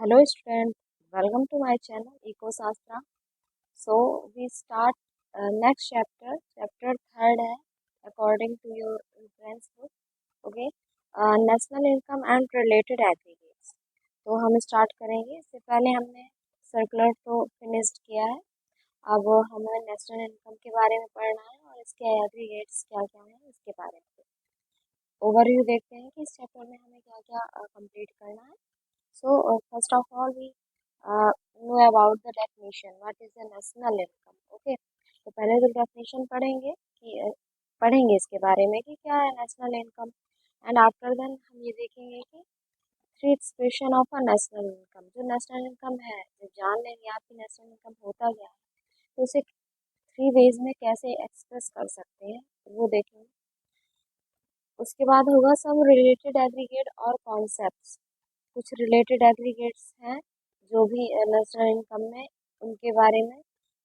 Hello student, welcome to my channel EcoSastra. We start next chapter. Chapter third है according to your reference book. Okay, national income and related aggregates. तो हम start करेंगे। इससे पहले हमने circular तो finished किया है। अब हमें नेशनल इनकम के बारे में पढ़ना है और इसके एग्रीगेट्स क्या क्या हैं इसके बारे में ओवरव्यू देखते हैं कि इस चैप्टर में हमें क्या क्या कंप्लीट करना है। First of all, we know about the definition. What is the national income? Okay. तो पहले तो डेफिनेशन पढ़ेंगे कि पढ़ेंगे इसके बारे में कि क्या है national income. And after then हम ये देखेंगे कि three expression of a national income. जो नेशनल इनकम है, जब जान लेंगे आपकी नेशनल इनकम होता क्या है, तो उसे थ्री वेज में कैसे एक्सप्रेस कर सकते हैं वो देखेंगे। उसके बाद होगा सम रिलेटेड एग्रीगेट और कॉन्सेप्ट्स। कुछ रिलेटेड एग्रीगेट्स हैं जो भी नेशनल इनकम में, उनके बारे में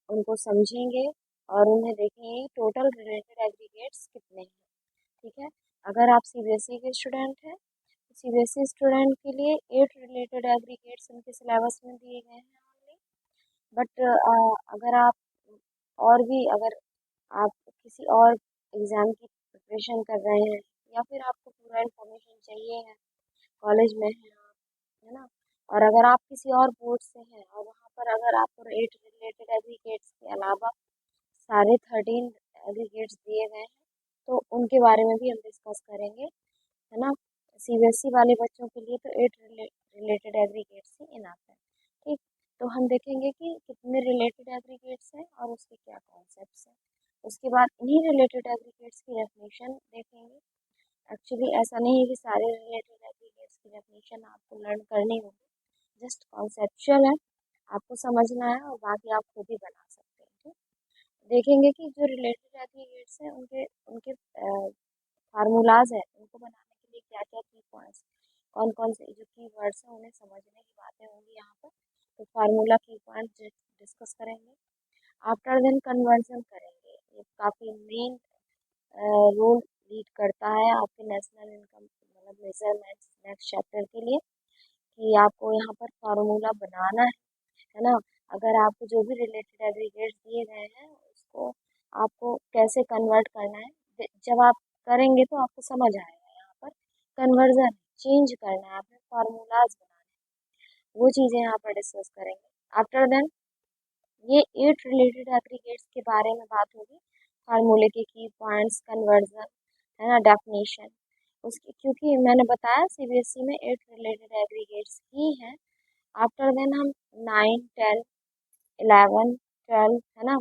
उनको समझेंगे और उन्हें देखेंगे टोटल रिलेटेड एग्रीगेट्स कितने हैं। ठीक है। अगर आप सीबीएसई के स्टूडेंट हैं तो सीबीएसई स्टूडेंट के लिए 8 रिलेटेड एग्रीगेट्स उनके सिलेबस में दिए गए हैं ओनली। बट अगर आप और भी अगर आप किसी और एग्ज़ाम की प्रिपरेशन कर रहे हैं या फिर आपको पूरा इन्फॉर्मेशन चाहिए है, कॉलेज में हैं आप, है ना, और अगर आप किसी और बोर्ड से हैं और वहाँ पर अगर आपको 8 रिलेटेड एग्रीगेट्स के अलावा सारे 13 एग्रीगेट्स दिए गए हैं तो उनके बारे में भी हम डिस्कस करेंगे, है ना। सीबीएसई वाले बच्चों के लिए तो 8 रिलेटेड एग्रीगेट्स ही इनफ है। ठीक। तो हम देखेंगे कि कितने रिलेटेड एग्रीगेट्स हैं और उसके क्या कॉन्सेप्ट्स हैं। उसके बाद इन्हीं रिलेटेड एग्रीगेट्स की डेफिनेशन देखेंगे। एक्चुअली ऐसा नहीं है कि सारे रिलेटेड एग्रीगेट्स की डेफिनेशन आपको लर्न करनी होगी, जस्ट कॉन्सेप्चुअल है, आपको समझना है और बाकी आप खुद ही बना सकते हैं। ठीक। देखेंगे कि जो रिलेटेड एग्रीगेट्स हैं उनके उनके फार्मूलाज है, उनको बनाने के लिए क्या क्या की पॉइंट्स, कौन कौन से जो की वर्ड्स हैं उन्हें समझने की बातें होंगी यहाँ पर। तो फार्मूला की पॉइंट डिस्कस करेंगे। आफ्टर देन कन्वर्जन करेंगे। ये काफ़ी मेन रोल लीड करता है आपके नेशनल इनकम मतलब मेजरमेंट्स नेक्स्ट चैप्टर के लिए, कि आपको यहाँ पर फार्मूला बनाना है ना। अगर आपको जो भी रिलेटेड एग्रीगेट्स दिए गए हैं उसको आपको कैसे कन्वर्ट करना है, जब आप करेंगे तो आपको समझ आएगा। यहाँ पर कन्वर्जन चेंज करना है, आपने फार्मूलाज बनाने हैं, वो चीज़ें यहाँ पर डिस्कस करेंगे। आफ्टर देन ये 8 रिलेटेड एग्रीगेट्स के बारे में बात होगी, फार्मूले के की पॉइंट्स, कन्वर्जन, है ना, डेफिनेशन उसकी, क्योंकि मैंने बताया सीबीएसई में 8 रिलेटेड एग्रीगेट्स ही हैं। आफ्टर देन हम 9, 10, 11, 12, है ना,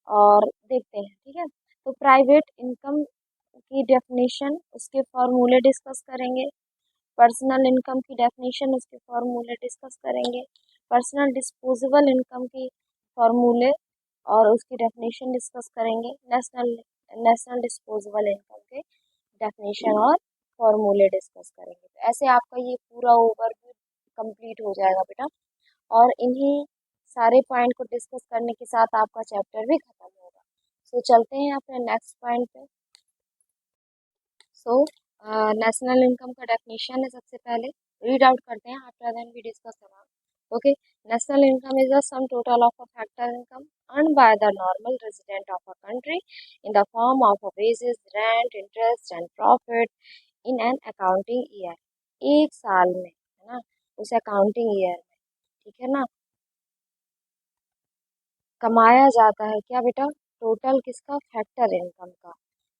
और देखते हैं। ठीक है। तो प्राइवेट इनकम की डेफिनेशन, उसके फॉर्मूले डिस्कस करेंगे। पर्सनल इनकम की डेफिनेशन, उसके फॉर्मूले डिस्कस करेंगे। पर्सनल डिस्पोजेबल इनकम की फॉर्मूले और उसकी डेफिनेशन डिस्कस करेंगे। नेशनल नेशनल डिस्पोजेबल इनकम के डेफिनेशन और फॉर्मूले डिस्कस करेंगे। तो ऐसे आपका ये पूरा ओवरव्यू कंप्लीट हो जाएगा बेटा, और इन्हीं सारे पॉइंट को डिस्कस करने के साथ आपका चैप्टर भी खत्म होगा। चलते हैं अपने नेक्स्ट पॉइंट पे। सो नेशनल इनकम का डेफिनेशन है, सबसे पहले रीड आउट करते हैं, after then we discuss about. Okay. National income is the sum total of a factor income earned by the normal resident of a country in the form of a wages, rent, interest and profit in an accounting year। एक साल में, है ना, उस accounting year में, ठीक है ना, कमाया जाता है क्या बेटा, टोटल किसका, फैक्टर इनकम का,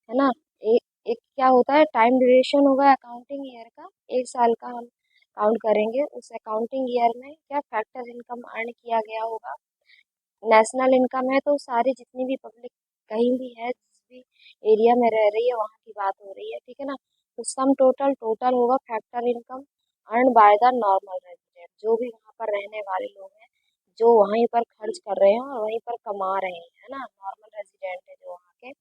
है ना। एक एक क्या होता है, टाइम ड्यूरेशन होगा अकाउंटिंग ईयर का, एक साल का हम काउंट करेंगे। उस अकाउंटिंग ईयर में क्या फैक्टर इनकम अर्न किया गया होगा। नेशनल इनकम है तो सारी जितनी भी पब्लिक कहीं भी है, जिस भी एरिया में रह रही है वहाँ की बात हो रही है, ठीक है ना। तो सम टोटल टोटल होगा factor income earn by the normal resident, जो भी वहाँ पर रहने वाले लोग हैं, जो वहीं पर खर्च कर रहे हैं और वहीं पर कमा रहे हैं, है ना, नॉर्मल रेजिडेंट है जो वहाँ के,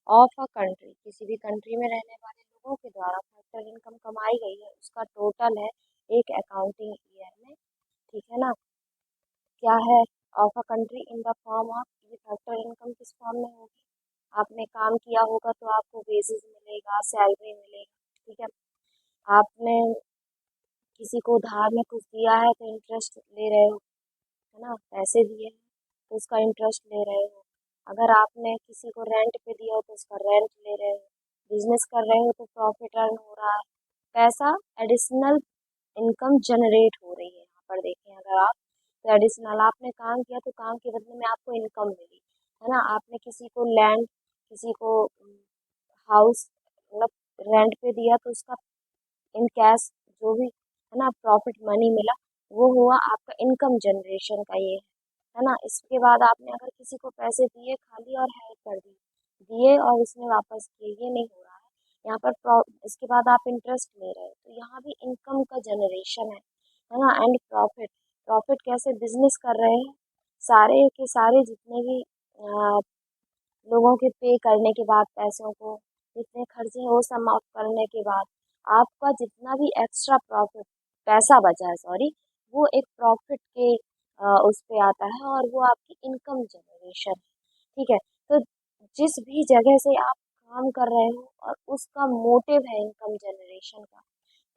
ऑफ अ कंट्री, किसी भी कंट्री में रहने वाले लोगों के द्वारा फैक्टर इनकम कमाई गई है, उसका टोटल है एक अकाउंटिंग ईयर में, ठीक है ना। क्या है, of a country in the form of, ये फैक्टर इनकम किस फॉर्म में होगी, आपने काम किया होगा तो आपको वेजेस मिलेगा, सैलरी मिलेगा, ठीक है। आपने किसी को उधार में कुछ दिया है तो इंटरेस्ट ले रहे हो, है ना, पैसे दिए हैं तो उसका इंटरेस्ट ले रहे हो। अगर आपने किसी को रेंट पे दिया हो तो उसका रेंट ले रहे हो। बिजनेस कर रहे हो तो प्रॉफिट अर्न हो रहा है, पैसा एडिशनल इनकम जनरेट हो रही है। यहाँ पर देखें अगर आप, तो एडिशनल आपने काम किया तो काम के बदले में आपको इनकम मिली, है ना। आपने किसी को लैंड, किसी को हाउस मतलब रेंट पे दिया तो उसका इन कैश जो भी, है ना, प्रॉफिट मनी मिला, वो हुआ आपका इनकम जनरेशन का ये है ना। इसके बाद आपने अगर किसी को पैसे दिए खाली और हेल्प कर दी, दिए और उसने वापस किए, ये नहीं हो रहा है यहाँ पर। इसके बाद आप इंटरेस्ट ले रहे हैं तो यहाँ भी इनकम का जनरेशन है ना। एंड प्रॉफिट, प्रॉफिट कैसे, बिजनेस कर रहे हैं, सारे के सारे जितने भी लोगों के पे करने के बाद पैसों को, जितने खर्चे हैं वो समाप्त करने के बाद आपका जितना भी एक्स्ट्रा प्रॉफिट पैसा बचा है, सॉरी, वो एक प्रॉफिट के उस पे आता है और वो आपकी इनकम जनरेशन है। ठीक है, तो जिस भी जगह से आप काम कर रहे हो और उसका मोटिव है इनकम जनरेशन का,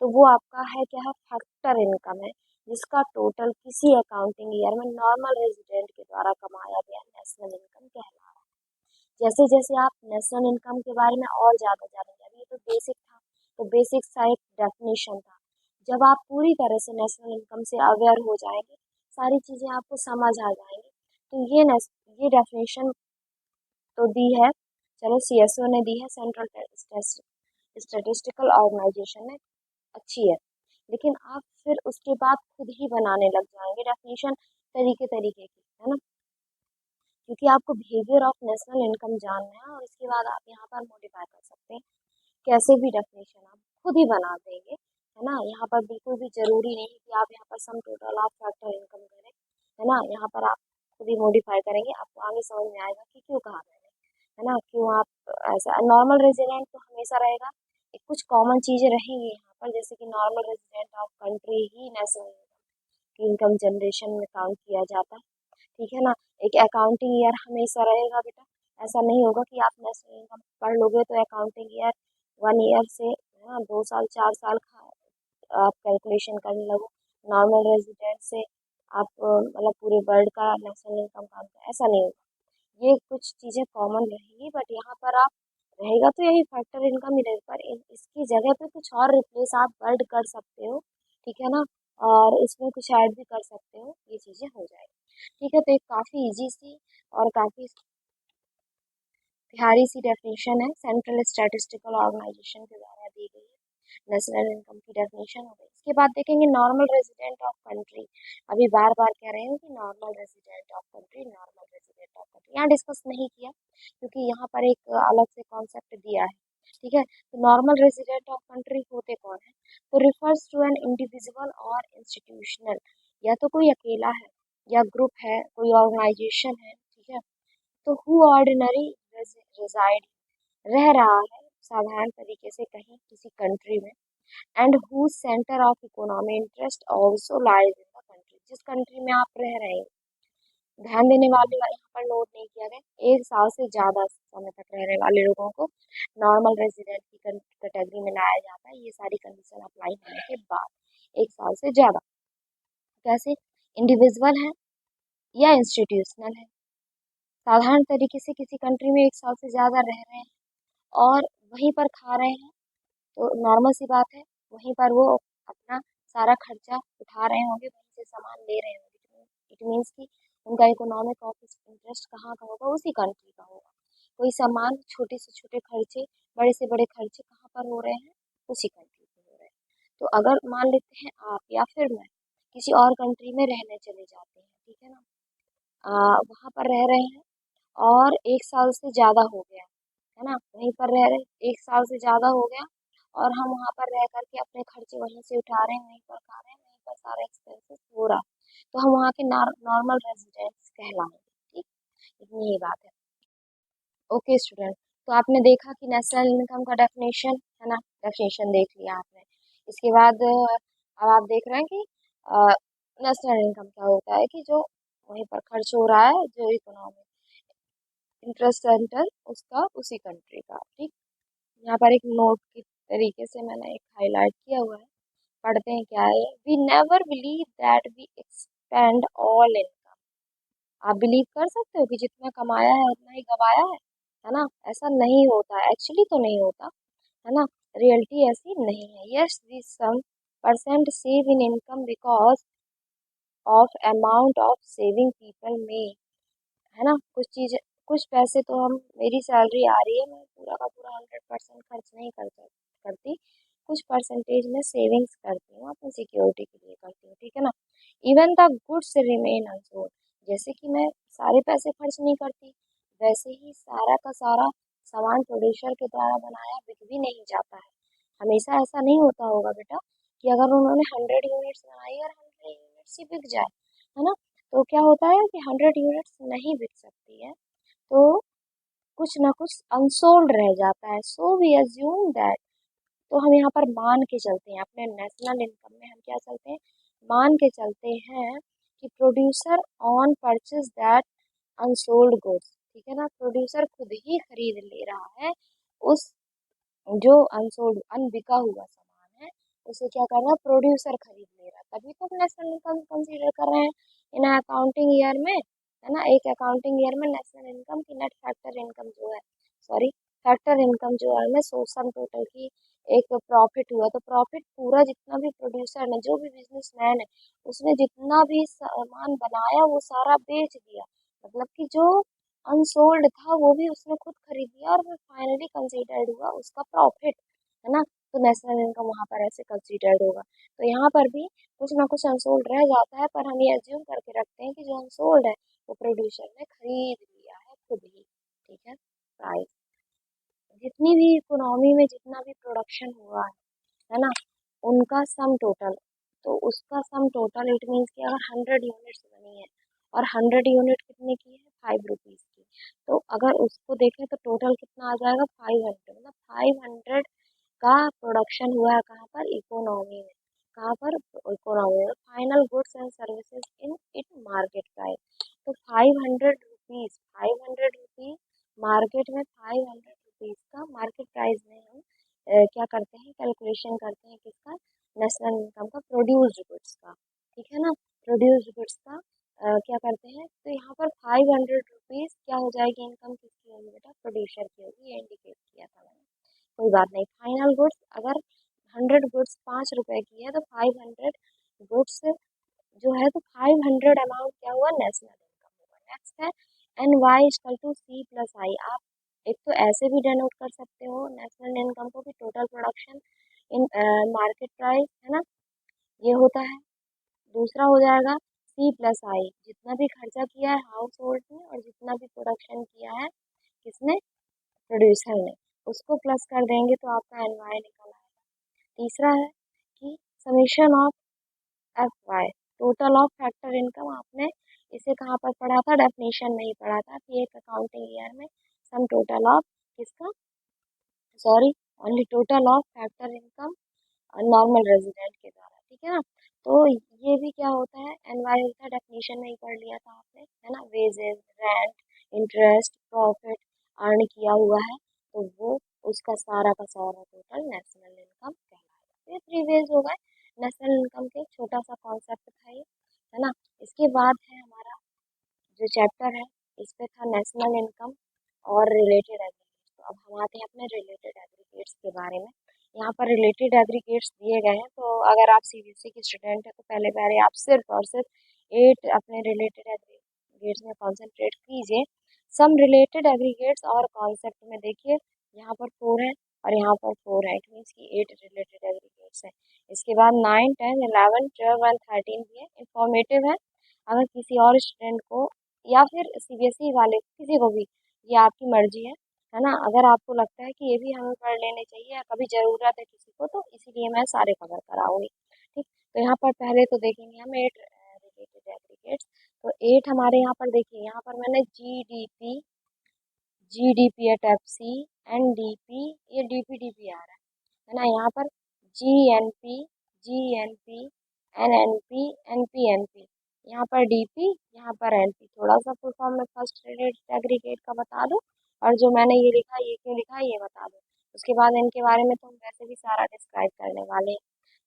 तो वो आपका है क्या है, फैक्टर इनकम है, जिसका टोटल किसी अकाउंटिंग ईयर में नॉर्मल रेजिडेंट के द्वारा कमाया गया नेशनल इनकम कहलाता है। जैसे जैसे आप नेशनल इनकम के बारे में और ज़्यादा जानेंगे, अभी ये तो बेसिक था, तो बेसिक सा एक डेफिनेशन था। जब आप पूरी तरह से नेशनल इनकम से अवेयर हो जाएंगे, सारी चीज़ें आपको समझ आ जाएंगी, तो ये डेफिनेशन तो दी है, चलो सीएसओ ने दी है, सेंट्रल स्टैटिस्टिकल ऑर्गेनाइजेशन ने, अच्छी है। लेकिन आप फिर उसके बाद खुद ही बनाने लग जाएंगे डेफिनेशन तरीके तरीके की, है ना। क्योंकि आपको बिहेवियर ऑफ नेशनल इनकम जानना है और इसके बाद आप यहाँ पर मॉडिफाई कर सकते हैं कैसे भी डेफिनेशन आप खुद ही बना देंगे, है ना। यहाँ पर बिल्कुल भी जरूरी नहीं है कि आप यहाँ पर सम टोटल ऑफ फैक्टर इनकम करें, है ना। यहाँ पर आप खुद ही मॉडिफाई करेंगे, आपको आगे समझ में आएगा कि क्यों कहा मैंने, है ना, क्यों आप ऐसा। नॉर्मल रेजिडेंट तो हमेशा रहेगा, एक कुछ कॉमन चीजें रहेंगी यहाँ पर, जैसे कि normal resident of country he national income generation में काम किया जाता है, ठीक है ना। एक अकाउंटिंग ईयर हमेशा रहेगा बेटा, ऐसा नहीं होगा कि आप नेशनल इनकम पढ़ लोगे तो अकाउंटिंग ईयर 1 ईयर से, है ना, 2 साल 4 साल आप कैलकुलेशन करने लगो। नॉर्मल रेजिडेंट से आप मतलब पूरे वर्ल्ड का नेशनल इनकम काम कर, ऐसा नहीं होगा। ये कुछ चीज़ें कॉमन रहेंगी, बट यहाँ पर आप रहेगा तो यही फैक्टर इनकम ही रहेगा, पर इसकी जगह पे कुछ और रिप्लेस आप वर्ड कर सकते हो, ठीक है ना, और इसमें कुछ ऐड भी कर सकते हो, ये चीज़ें हो जाएगी। ठीक है, तो एक काफ़ी इजी सी और काफ़ी प्यारी सी डेफिनेशन है, सेंट्रल स्टैटिस्टिकल ऑर्गेनाइजेशन के द्वारा दी गई है। नेशनल इनकम की डेफिनेशन हो गई। इसके बाद देखेंगे नॉर्मल रेजिडेंट ऑफ कंट्री। अभी बार बार कह रहे हैं कि normal resident of country, normal resident of country, यहाँ डिस्कस नहीं किया क्योंकि यहाँ पर एक अलग से कॉन्सेप्ट दिया है। ठीक है, तो नॉर्मल रेजिडेंट ऑफ कंट्री होते कौन है, तो रिफर्स टू एन इंडिविजुअल और इंस्टीट्यूशनल, या तो कोई अकेला है या ग्रुप है, कोई ऑर्गेनाइजेशन है, ठीक है, तो हु ऑर्डिनरी रिजाइड, रह रहा है साधारण तरीके से कहीं किसी कंट्री में, and who centre of economy interest also lies in the country, जिस कंट्री में आप रह रहे हैं। ध्यान देने वाले का यहाँ पर नोट नहीं किया गया, 1 साल से ज्यादा समय तक रहने वाले लोगों को नॉर्मल रेजिडेंट की कैटेगरी में लाया जाता है, ये सारी कंडीशन अप्लाई होने के बाद। 1 साल से ज्यादा कैसे, इंडिविजुअल है या इंस्टीट्यूशनल है, साधारण तरीके से किसी कंट्री में 1 साल से ज्यादा रह रहे हैं और वहीं पर खा रहे हैं, तो नॉर्मल सी बात है, वहीं पर वो अपना सारा खर्चा उठा रहे होंगे, वहीं से सामान ले रहे होंगे। इट मीन्स कि उनका इकोनॉमिक ऑफिस इंटरेस्ट कहाँ का होगा, उसी कंट्री का होगा। कोई सामान, छोटे से छोटे खर्चे, बड़े से बड़े खर्चे कहाँ पर हो रहे हैं, उसी कंट्री में हो रहे हैं। तो अगर मान लेते हैं आप या फिर मैं किसी और कंट्री में रहने चले जाते हैं, ठीक है ना, वहाँ पर रह रहे हैं और 1 साल से ज़्यादा हो गया, है ना, वहीं पर रह रहे 1 साल से ज़्यादा हो गया और हम वहाँ पर रह करके अपने खर्चे वहीं से उठा रहे हैं, वहीं पर खा रहे हैं, वहीं पर सारा एक्सपेंसेस हो रहा है, तो हम वहाँ के नॉर्मल रेजिडेंट्स कहलाएंगे। ठीक, इतनी ही बात है। ओके स्टूडेंट, तो आपने देखा कि नेशनल इनकम का डेफिनेशन, है ना, डेफिनेशन देख लिया आपने। इसके बाद अब आप देख रहे हैं कि नेशनल इनकम क्या होता है, कि जो वहीं पर खर्च हो रहा है, जो इकोनॉमी इंटरेस्ट सेंटर उसका उसी कंट्री का। ठीक, यहाँ पर एक नोट की तरीके से मैंने एक हाईलाइट किया हुआ है, पढ़ते हैं क्या है, we never believe that we expend all income. आप बिलीव कर सकते हो कि जितना कमाया है उतना ही गवाया है ना? ऐसा नहीं होता, एक्चुअली तो नहीं होता, है ना? रियलिटी ऐसी नहीं है। Yes we some percent save in income because of amount of saving people में, है ना? कुछ चीज, कुछ पैसे तो हम, मेरी सैलरी आ रही है, मैं पूरा का पूरा 100% खर्च नहीं करती, कुछ परसेंटेज में सेविंग्स करती हूँ, अपनी सिक्योरिटी के लिए करती हूँ, ठीक है ना? Even the goods remain unsold, जैसे कि मैं सारे पैसे खर्च नहीं करती, वैसे ही सारा का सारा सामान प्रोड्यूसर के द्वारा बनाया बिक भी नहीं जाता है। हमेशा ऐसा नहीं होता होगा बेटा कि अगर उन्होंने 100 यूनिट्स बनाई और 100 यूनिट्स ही बिक जाए, है ना? तो क्या होता है कि 100 यूनिट्स नहीं बिक सकती है, तो कुछ ना कुछ अनसोल्ड रह जाता है। सो वी अज्यूम दैट, तो हम यहाँ पर मान के चलते हैं, अपने नेशनल इनकम में हम क्या चलते हैं, मान के चलते हैं कि producer on purchase that unsold goods, ठीक है ना? प्रोड्यूसर खुद ही खरीद ले रहा है उस, जो अनसोल्ड अनबिका हुआ सामान है, उसे क्या कर रहा है, प्रोड्यूसर खरीद ले रहा है, तभी तो नेशनल इनकम कंसीडर कर रहे हैं इन अकाउंटिंग ईयर में, है ना? एक अकाउंटिंग ईयर में नेशनल इनकम की नेट फैक्टर इनकम जो है, सॉरी, फैक्टर इनकम जो है, में सम टोटल की एक प्रॉफिट हुआ, तो प्रॉफिट पूरा जितना भी प्रोड्यूसर ने, जो भी बिजनेसमैन है, उसने जितना भी सामान बनाया वो सारा बेच दिया, मतलब कि जो अनसोल्ड था वो भी उसने खुद खरीद लिया और वो फाइनली कंसीडर्ड हुआ उसका प्रॉफिट, है ना? तो नेशनल इनकम वहां पर ऐसे कंसीडर्ड होगा। तो यहाँ पर भी कुछ ना कुछ अनसोल्ड रह जाता है, पर हम ये अज्यूम करके रखते हैं कि जो अनसोल्ड है वो प्रोड्यूसर ने खरीद लिया है खुद ही, ठीक है? प्राइस, जितनी भी इकोनॉमी में जितना भी प्रोडक्शन हुआ है ना, उनका सम टोटल, तो उसका सम टोटल इट मीन्स कि अगर 100 यूनिट्स बनी है और 100 यूनिट कितने की है, 5 रुपीज की, तो अगर उसको देखें तो टोटल कितना आ जाएगा, 500, मतलब 500 का प्रोडक्शन हुआ है कहाँ पर, इकोनॉमी में, कहाँ पर, इकोनॉमी में, final goods and services in it market price, तो 500 रुपीज, 500 रुपीज मार्केट में, 500 रुपीज का मार्केट प्राइस में हम क्या करते हैं, कैलकुलेशन करते हैं किसका, नेशनल इनकम का, प्रोड्यूस्ड गुड्स का, ठीक है ना? प्रोड्यूस्ड गुड्स का क्या करते हैं, तो यहाँ पर 500 रुपीज क्या हो जाएगी, इनकम किसकी होगी बेटा, प्रोड्यूसर की होगी, ये इंडिकेट किया था मैंने, कोई बात नहीं। फाइनल गुड्स, अगर 100 गुड्स 5 रुपए की है, तो 500 गुड्स जो है, तो 500 अमाउंट क्या हुआ, नेशनल इनकम हुआ। नेक्स्ट है N Y equal to C plus I. आप एक तो ऐसे भी डिनोट कर सकते हो नेशनल इनकम को कि total production in market price, है ना? ये होता है। दूसरा हो जाएगा सी प्लस आई, जितना भी खर्चा किया है हाउस होल्ड ने और जितना भी प्रोडक्शन किया है किसने, प्रोड्यूसर ने, उसको प्लस कर देंगे तो आपका एन वाई निकल आएगा। तीसरा है कि summation of F Y, total of factor income, आपने इसे कहाँ पर पढ़ा था, डेफिनेशन में ही पढ़ा था कि एक अकाउंटिंग ईयर में सम टोटल ऑफ किसका, sorry, only total of factor income normal resident के द्वारा, ठीक है ना? तो ये भी क्या होता है, एनवाई होता है, डेफिनेशन में ही पढ़ लिया था आपने, है ना? Wages, rent, interest, profit earn किया हुआ है, तो वो उसका सारा का सारा टोटल नेशनल इनकम कहलाएगा। ये 3 वेज हो गए नेशनल इनकम के, छोटा सा कॉन्सेप्ट था ये, है ना? इसके बाद है हमारा जो चैप्टर है, इस पे था नेशनल इनकम और रिलेटेड एग्रीगेट्स। तो अब हम आते हैं अपने रिलेटेड एग्रीगेट्स के बारे में। यहाँ पर रिलेटेड एग्रीगेट्स दिए गए हैं, तो अगर आप सीबीएसई की स्टूडेंट है तो पहले पहले आप सिर्फ और सिर्फ 8 अपने रिलेटेड एग्रीगेट्स में कॉन्सेंट्रेट कीजिए। सम रिलेटेड एग्रीगेट्स और कॉन्सेप्ट में देखिए, यहाँ पर 4 है और यहाँ पर 4 है, इट मीन्स की 8 रिलेटेड एग्रीगेट्स है। इसके बाद 9, 10, 11, 12 एंड 13 भी है, इंफॉर्मेटिव है। अगर किसी और स्टूडेंट को या फिर सीबीएसई वाले किसी को भी, ये आपकी मर्जी है ना? अगर आपको लगता है कि ये भी हमें पढ़ लेने चाहिए या कभी ज़रूरत है किसी को, तो इसीलिए मैं सारे कवर कराऊंगी, ठीक? तो यहाँ पर पहले तो देखेंगे हम 8 रिलेटेड एग्रीगेट्स। तो 8 हमारे यहाँ पर देखिए, यहाँ पर मैंने GDP, GDP at FC, NDP, ये डीपीडीपी आ रहा है ना? यहाँ पर जीएनपी, जीएनपी, एनएनपी, एनपीएनपी, यहाँ पर डीपी, यहाँ पर एनपी। थोड़ा सा फुल फॉर्म में फर्स्ट रिलेटेड एग्रीगेट का बता दो, और जो मैंने ये लिखा, ये क्यों लिखा है ये बता दो। उसके बाद इनके बारे में तो हम वैसे भी सारा डिस्क्राइब करने वाले हैं।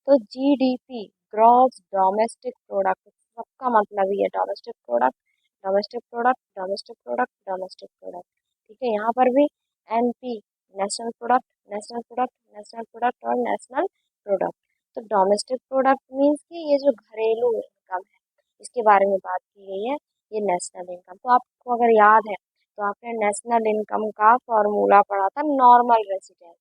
तो जीडीपी, ग्रॉस डोमेस्टिक प्रोडक्ट, सबका मतलब ही है domestic product, domestic product, domestic product, domestic product. ठीक है, यहाँ पर भी NP, national product, national product, national product और नेशनल प्रोडक्ट। तो डोमेस्टिक प्रोडक्ट मीन्स कि ये जो घरेलू इनकम है इसके बारे में बात की गई है, ये नेशनल इनकम। तो आपको अगर याद है तो आपने नेशनल इनकम का फॉर्मूला पढ़ा था, नॉर्मल रेसिडेंस।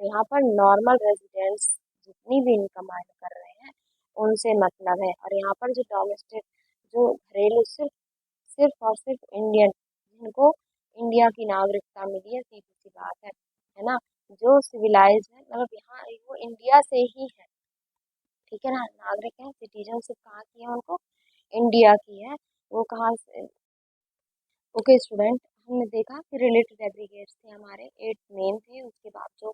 तो यहाँ पर नॉर्मल रेजिडेंट्स जितनी भी इनकम अर्न कर रहे हैं उनसे मतलब है। और यहाँ पर जो डोमेस्टिक, जो घरेलू, सिर्फ सिर्फ और सिर्फ इंडियन, जिनको इंडिया की नागरिकता मिली है, सीधी सी बात है ना, जो सिविलाइज है, मतलब यहाँ वो इंडिया से ही है। ठीक है ना, नागरिक है, सिटीजनशिप कहाँ की है उनको, इंडिया की है। वो कहाँ से, ओके स्टूडेंट, हमने देखा कि रिलेटेड एग्रीगेट्स थे हमारे, 8 मेन थे, उसके बाद जो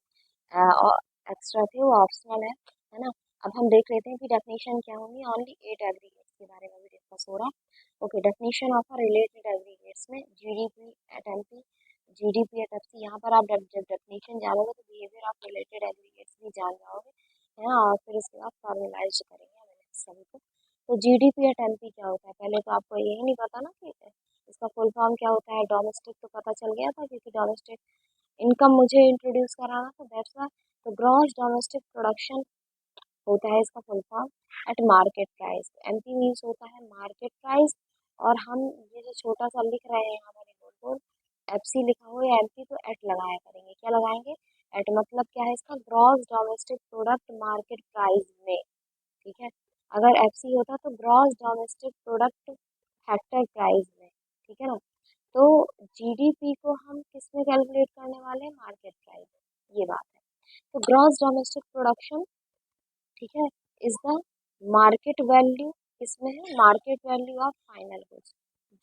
एक्स्ट्रा थे वो ऑप्शनल है ना। अब हम देख लेते हैं कि डेफिनेशन क्या होंगी, ओनली 8 एग्रीगेट्स के बारे में भी डिस्कस हो रहा है। Okay, definition of related aggregates में GDP at MP, GDP at FC. यहाँ पर आप जब डेफिनेशन जानोगे तो बिहेवियर ऑफ रिलेटेड एग्रीगेट्स भी जान जाओगे, है ना, और फिर उसके बाद फॉर्मुलाइज करेंगे सभी को। तो जीडीपी एट एमपी क्या होता है, पहले तो आपको यही नहीं पता ना कि इसका फुल फॉर्म क्या होता है। डोमेस्टिक तो पता चल गया था क्योंकि डोमेस्टिक इनकम मुझे इंट्रोड्यूस कराना था, दैट्स व्हाई। तो ग्रॉस डोमेस्टिक प्रोडक्शन होता है इसका full form eight market price. MP means होता है मार्केट प्राइस। और हम ये जो छोटा सा लिख रहे हैं हमारे बोल बोल, एफसी लिखा हुआ है एमपी, तो एट लगाया करेंगे। क्या लगाएंगे, एट, मतलब क्या है इसका, gross domestic product market price में। ठीक है, अगर एफसी होता तो gross domestic product factor price में। ठीक है ना, तो जीडीपी को हम किस में कैलकुलेट करने वाले हैं, मार्केट प्राइस में, ये बात है। तो ग्रॉस डोमेस्टिक प्रोडक्शन, ठीक है, इज द मार्केट वैल्यू, किसमें है, market value of final goods.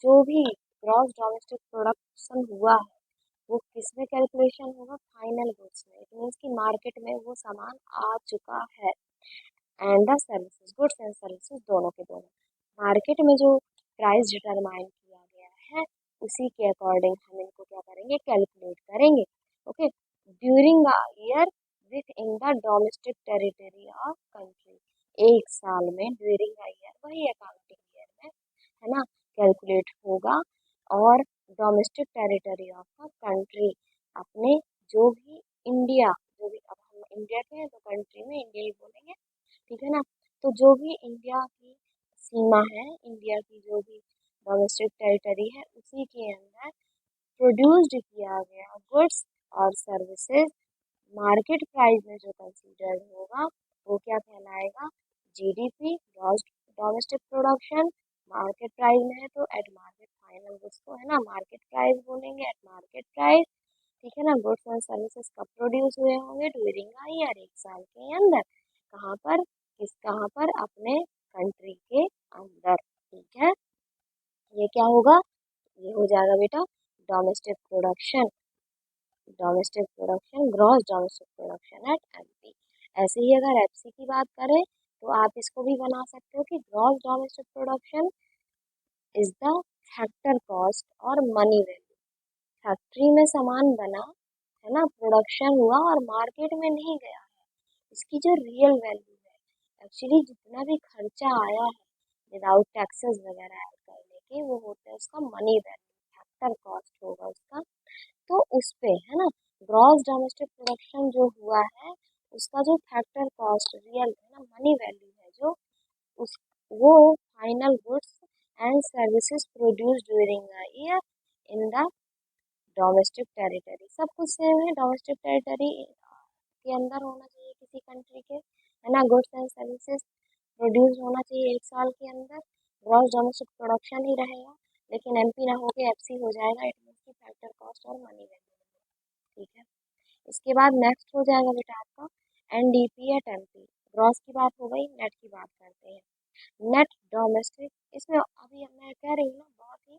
जो भी ग्रॉस डोमेस्टिक प्रोडक्शन हुआ है वो किसमें कैलकुलेशन होगा, फाइनल गुड्स में। इट मीन्स कि मार्केट में वो सामान आ चुका है। And the services, goods and services दोनों के दोनों, मार्केट में जो प्राइस डिटरमाइन किया गया है उसी के अकॉर्डिंग हम इनको क्या करेंगे, कैलकुलेट करेंगे। Okay, during a year with in the domestic territory of country, एक साल में ड्यूरिंग अ ईयर, वही अकाउंटिंग ईयर में, है ना, कैलकुलेट होगा। और domestic territory of a country, अपने जो भी इंडिया, जो भी, अब हम इंडिया के हैं तो कंट्री में इंडिया ही बोलेंगे। ठीक है ना, तो जो भी इंडिया की सीमा है, इंडिया की जो भी डोमेस्टिक टेरिटरी है उसी के अंदर प्रोड्यूस्ड किया गया गुड्स और सर्विसेज मार्केट प्राइस में जो कंसीडर्ड होगा वो क्या कहलाएगा, GDP, gross domestic production. Market price में है तो एट मार्केट फाइनल गुड्स को, है ना, मार्केट प्राइस बोलेंगे, एट मार्केट प्राइस। ठीक है ना, गुड्स और सर्विसेज कब प्रोड्यूस हुए होंगे, ड्यूरिंग अ ईयर, एक साल के अंदर। कहाँ पर, कहाँ पर, अपने कंट्री के अंदर। ठीक है, ये क्या होगा, ये हो जाएगा बेटा domestic production, domestic production, gross domestic production at MP. ऐसे ही अगर एफसी की बात करें तो आप इसको भी बना सकते हो कि gross domestic production is the factor cost और मनी वैल्यू। फैक्ट्री में सामान बना, है ना, प्रोडक्शन हुआ और मार्केट में नहीं गया है, इसकी जो रियल वैल्यू है, एक्चुअली जितना भी खर्चा आया है विदाउट टैक्सेस वगैरह ऐड करने के, वो होता है उसका मनी वैल्यू, फैक्टर कॉस्ट होगा उसका। तो उस पे, है ना, ग्रॉस डोमेस्टिक प्रोडक्शन जो हुआ है उसका जो फैक्टर कॉस्ट रियल, है ना, मनी वैल्यू है जो उस, वो final goods and services produce during a year in the domestic territory. सब कुछ सेम है, डोमेस्टिक टेरिटरी के अंदर होना चाहिए किसी कंट्री के, है ना, गुड्स एंड सर्विसेज प्रोड्यूस होना चाहिए एक साल के अंदर, ग्रॉस डोमेस्टिक प्रोडक्शन ही रहेगा। लेकिन एमपी ना होके एफसी हो जाएगा, इट मीन्स की फैक्टर कॉस्ट और मनी वैल्यू। ठीक है, इसके बाद नेक्स्ट हो जाएगा बेटा आपका एनडीपी एट एमपी। ग्रॉस की बात हो गई, नेट की बात करते हैं। नेट डोमेस्टिक, इसमें अभी मैं कह रही हूँ ना,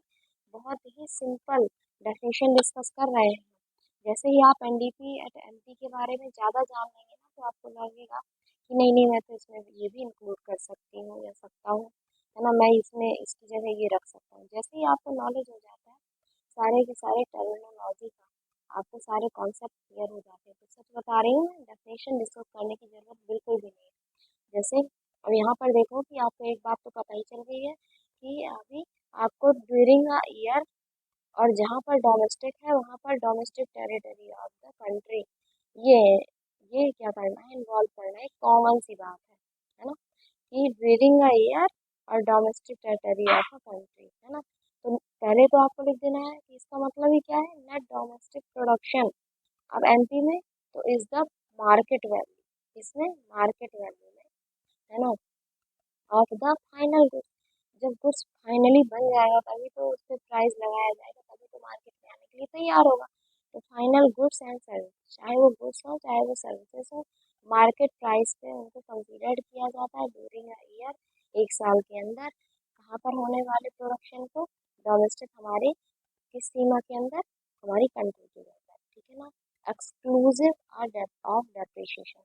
बहुत ही सिंपल डेफिनेशन डिस्कस कर रहे हैं। जैसे ही आप एनडीपी एट एमपी के बारे में ज़्यादा जान लेंगे ना तो आपको लगेगा कि नहीं नहीं, मैं तो इसमें ये भी इंक्लूड कर सकती हूँ या सकता हूँ, है ना, मैं इसमें इसकी जगह ये रख सकता हूँ। जैसे ही आपको नॉलेज हो जाता है सारे के सारे टर्मिनोलॉजी का, आपको सारे कॉन्सेप्ट क्लियर हो जाते हैं। तो सच बता रही हूँ मैं, डेफिनेशन डिस्कस करने की जरूरत बिल्कुल भी नहीं है। जैसे अब यहाँ पर देखो कि आपको एक बात तो पता ही चल गई है कि अभी आपको ड्यूरिंग अ ईयर, और जहाँ पर डोमेस्टिक है वहाँ पर domestic territory of the country, ये ये क्या करना है, इन्वॉल्व करना है, कॉमन सी बात है ना, कि ड्यूरिंग अ ईयर और domestic territory of a country, है ना। तो पहले तो आपको लिख देना है कि इसका मतलब ही क्या है, नेट डोमेस्टिक प्रोडक्शन। अब एमपी में तो इज द मार्केट वैल्यू, इसमें मार्केट वैल्यू में, है ना, ऑफ द फाइनल गुड्स। जब गुड्स फाइनली बन जाएगा तभी तो उस पर प्राइस लगाया जाएगा, तभी तो मार्केट में आने के लिए तैयार होगा। तो फाइनल गुड्स एंड सर्विस, चाहे वो गुड्स हो चाहे वो सर्विसेज हो, मार्केट प्राइस पे उनको कंसीडर किया जाता है ड्यूरिंग अ ईयर, एक साल के अंदर। कहाँ पर होने वाले प्रोडक्शन को, डोमेस्टिक हमारे किस सीमा के अंदर, हमारी कंट्री के अंदर, ठीक है ना, एक्सक्लूसिव ऑफ डेप्रिशिएशन।